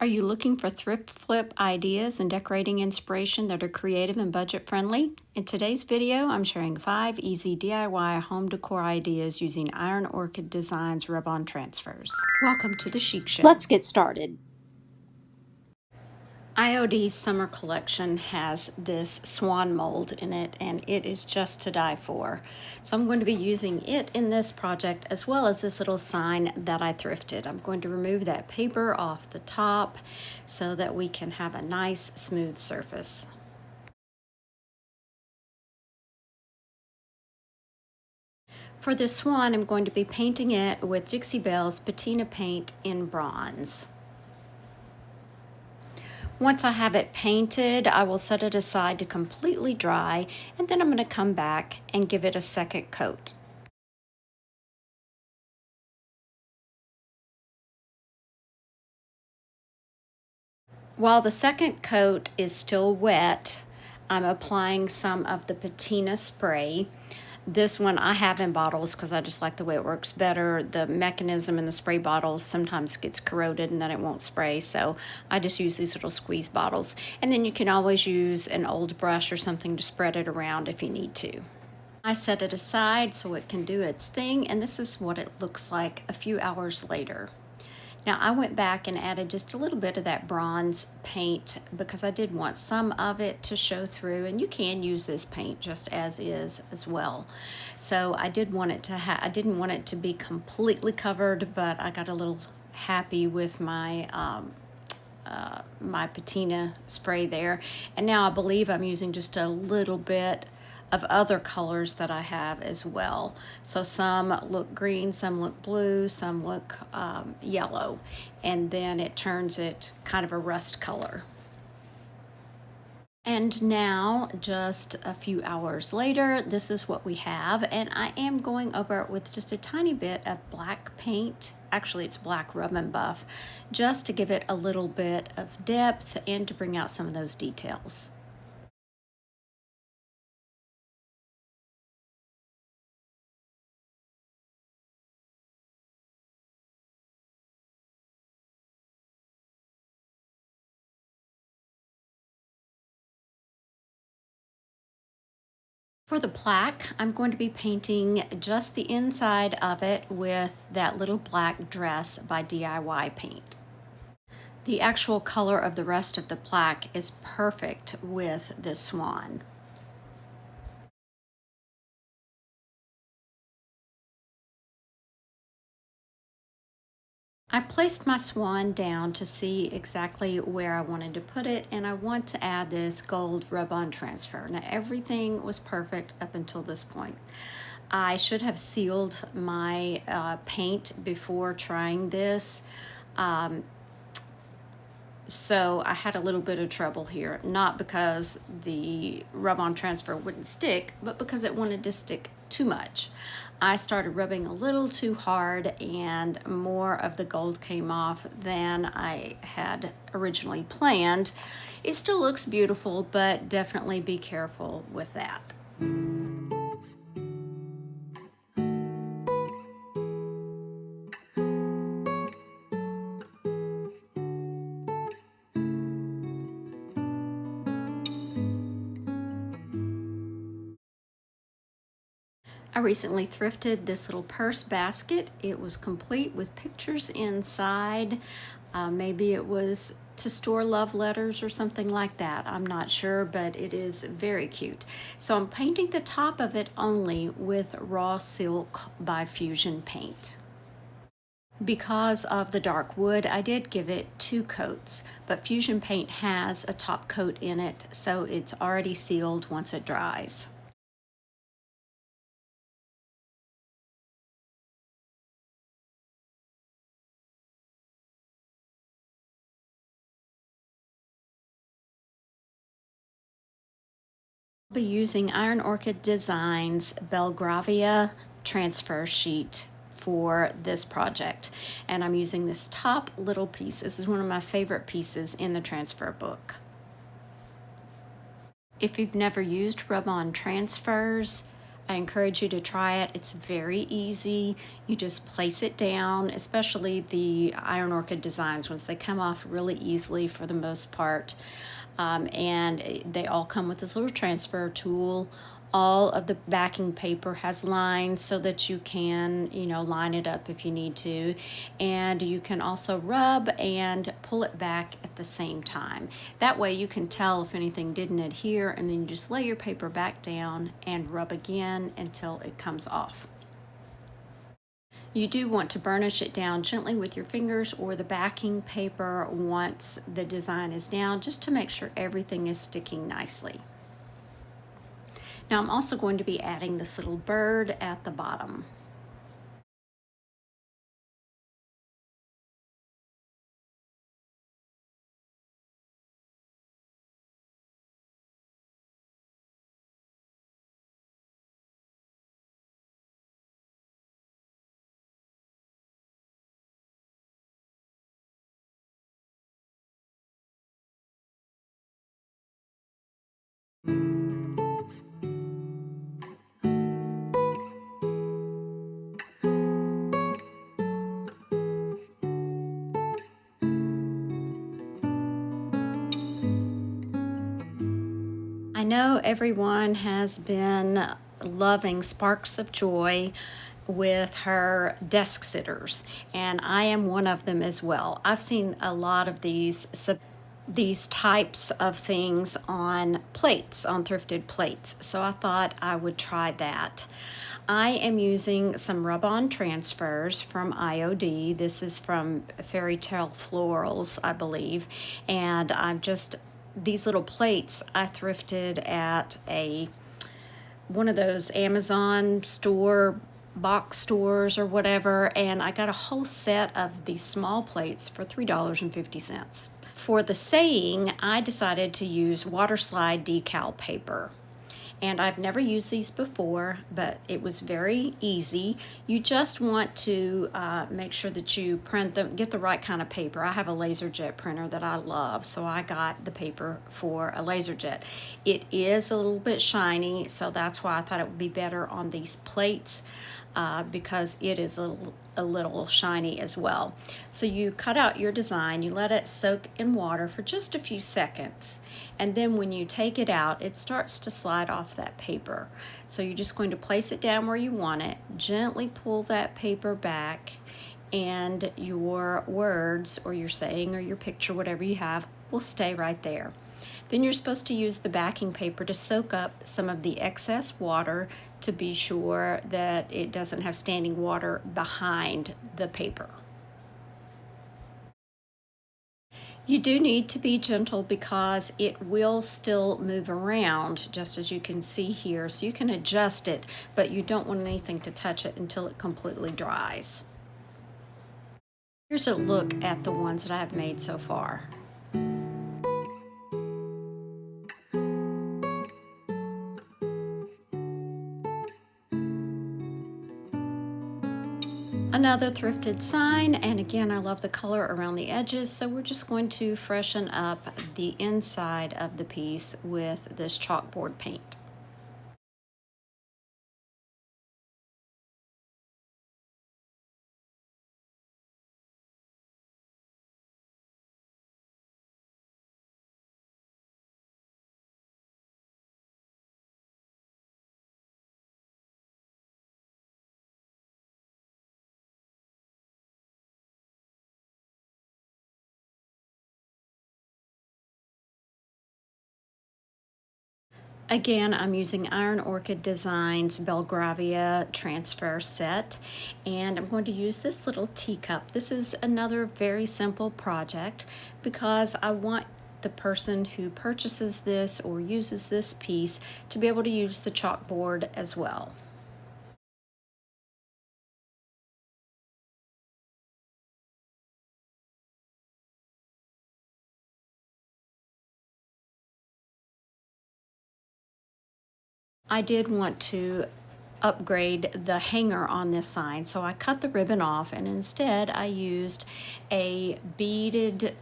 Are you looking for thrift flip ideas and decorating inspiration that are creative and budget friendly? In today's video, I'm sharing 5 easy DIY home decor ideas using Iron Orchid Designs rub-on transfers. Welcome to the Chic Show. Let's get started. IOD's summer collection has this swan mold in it, and it is just to die for. So I'm going to be using it in this project as well as this little sign that I thrifted. I'm going to remove that paper off the top so that we can have a nice smooth surface. For this swan, I'm going to be painting it with Dixie Belle's patina paint in bronze. Once I have it painted, I will set it aside to completely dry, and then I'm going to come back and give it a second coat. While the second coat is still wet, I'm applying some of the patina spray. This one I have in bottles because I just like the way it works better. The mechanism in the spray bottles sometimes gets corroded and then it won't spray, so I just use these little squeeze bottles. And then you can always use an old brush or something to spread it around if you need to. I set it aside so it can do its thing, and this is what it looks like a few hours later. Now I went back and added just a little bit of that bronze paint because I did want some of it to show through, and you can use this paint just as is as well. So I did want it to I didn't want it to be completely covered, but I got a little happy with my my patina spray there. And now I believe I'm using just a little bit of other colors that I have as well. So some look green, some look blue, some look yellow, and then it turns it kind of a rust color. And now, just a few hours later, this is what we have, and I am going over it with just a tiny bit of black paint. Actually, it's black rub and buff, just to give it a little bit of depth and to bring out some of those details. For the plaque, I'm going to be painting just the inside of it with that little black dress by DIY Paint. The actual color of the rest of the plaque is perfect with this swan. I placed my swan down to see exactly where I wanted to put it, and I want to add this gold rub-on transfer. Now everything was perfect up until this point. I should have sealed my paint before trying this. So I had a little bit of trouble here, not because the rub-on transfer wouldn't stick, but because it wanted to stick too much. I started rubbing a little too hard and more of the gold came off than I had originally planned. It still looks beautiful, but definitely be careful with that. I recently thrifted this little purse basket. It was complete with pictures inside. Maybe it was to store love letters or something like that. I'm not sure, but it is very cute. So I'm painting the top of it only with raw silk by Fusion Paint. Because of the dark wood, I did give it 2 coats, but Fusion Paint has a top coat in it, so it's already sealed once it dries. I'll be using Iron Orchid Designs Belgravia transfer sheet for this project, and I'm using this top little piece. This is one of my favorite pieces in the transfer book. If you've never used rub-on transfers, I encourage you to try it. It's very easy. You just place it down, especially the Iron Orchid Designs ones. They come off really easily for the most part. And they all come with this little transfer tool. All of the backing paper has lines so that you can, line it up if you need to. And you can also rub and pull it back at the same time. That way you can tell if anything didn't adhere, and then you just lay your paper back down and rub again until it comes off. You do want to burnish it down gently with your fingers or the backing paper once the design is down, just to make sure everything is sticking nicely. Now I'm also going to be adding this little bird at the bottom. I know everyone has been loving Sparks of Joy with her desk sitters, and I am one of them as well. I've seen a lot of these types of things on plates, on thrifted plates, so I thought I would try that. I am using some rub-on transfers from IOD. This is from Fairy Tale Florals, I believe, and these little plates I thrifted at one of those Amazon store box stores or whatever, and I got a whole set of these small plates for $3.50. For the saying, I decided to use water slide decal paper. And I've never used these before, but it was very easy. You just want to make sure that you print them, get the right kind of paper. I have a LaserJet printer that I love, so I got the paper for a LaserJet. It is a little bit shiny, so that's why I thought it would be better on these plates, because it is a little shiny as well. So you cut out your design, you let it soak in water for just a few seconds, and then when you take it out, it starts to slide off that paper. So you're just going to place it down where you want it, gently pull that paper back, and your words or your saying or your picture, whatever you have, will stay right there. Then you're supposed to use the backing paper to soak up some of the excess water to be sure that it doesn't have standing water behind the paper. You do need to be gentle because it will still move around, just as you can see here. So you can adjust it, but you don't want anything to touch it until it completely dries. Here's a look at the ones that I've made so far. Another thrifted sign, and again, I love the color around the edges, so we're just going to freshen up the inside of the piece with this chalkboard paint. Again, I'm using Iron Orchid Designs Belgravia transfer set, and I'm going to use this little teacup. This is another very simple project because I want the person who purchases this or uses this piece to be able to use the chalkboard as well. I did want to upgrade the hanger on this sign, so I cut the ribbon off, and instead I used a beaded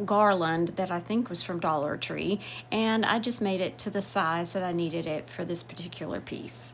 garland that I think was from Dollar Tree, and I just made it to the size that I needed it for this particular piece.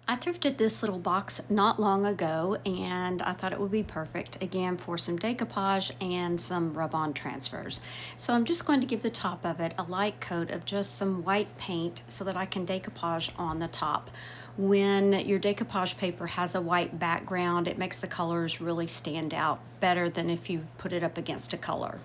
I thrifted this little box not long ago and I thought it would be perfect again for some decoupage and some rub-on transfers. So I'm just going to give the top of it a light coat of just some white paint so that I can decoupage on the top. When your decoupage paper has a white background, it makes the colors really stand out better than if you put it up against a color.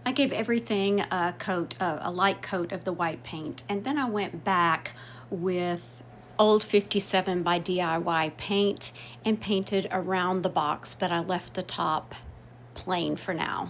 I gave everything a light coat of the white paint, and then I went back with old 57 by DIY paint and painted around the box, but I left the top plain for now.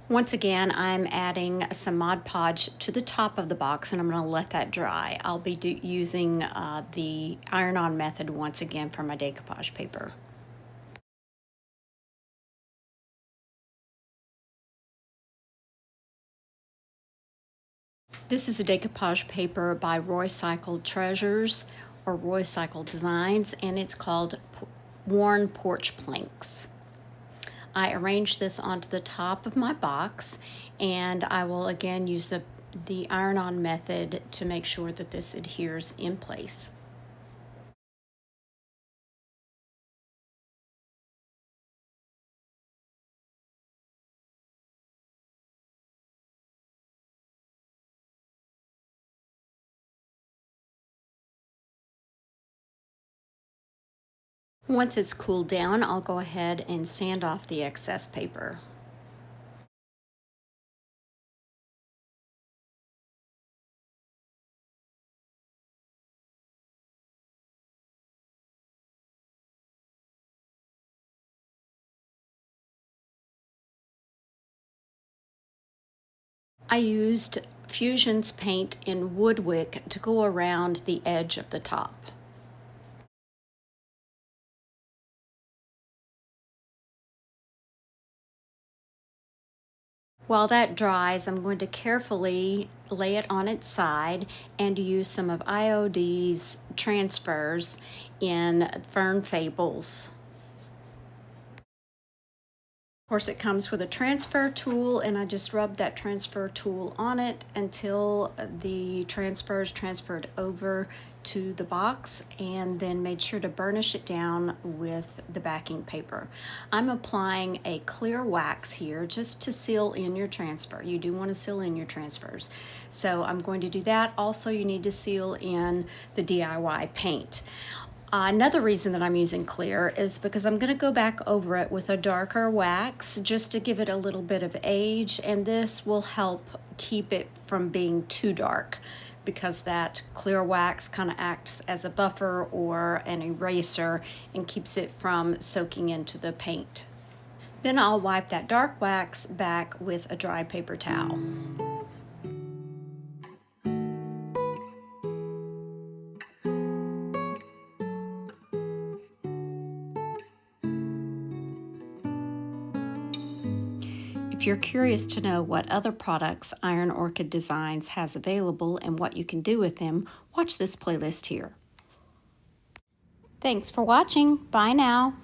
Once again, I'm adding some Mod Podge to the top of the box and I'm going to let that dry. I'll be using the iron-on method once again for my decoupage paper. This is a decoupage paper by Roycycled Treasures or Roycycled Designs, and it's called Worn Porch Planks. I arranged this onto the top of my box, and I will again use the iron-on method to make sure that this adheres in place. Once it's cooled down, I'll go ahead and sand off the excess paper. I used Fusion's paint in Woodwick to go around the edge of the top. While that dries, I'm going to carefully lay it on its side and use some of IOD's transfers in Fern Fables. Of course, it comes with a transfer tool, and I just rubbed that transfer tool on it until the transfers transferred over to the box, and then made sure to burnish it down with the backing paper. I'm applying a clear wax here just to seal in your transfer. You do want to seal in your transfers. So I'm going to do that. Also, you need to seal in the DIY paint. Another reason that I'm using clear is because I'm going to go back over it with a darker wax just to give it a little bit of age, and this will help keep it from being too dark because that clear wax kind of acts as a buffer or an eraser and keeps it from soaking into the paint. Then I'll wipe that dark wax back with a dry paper towel. If you're curious to know what other products Iron Orchid Designs has available and what you can do with them, watch this playlist here. Thanks for watching. Bye now.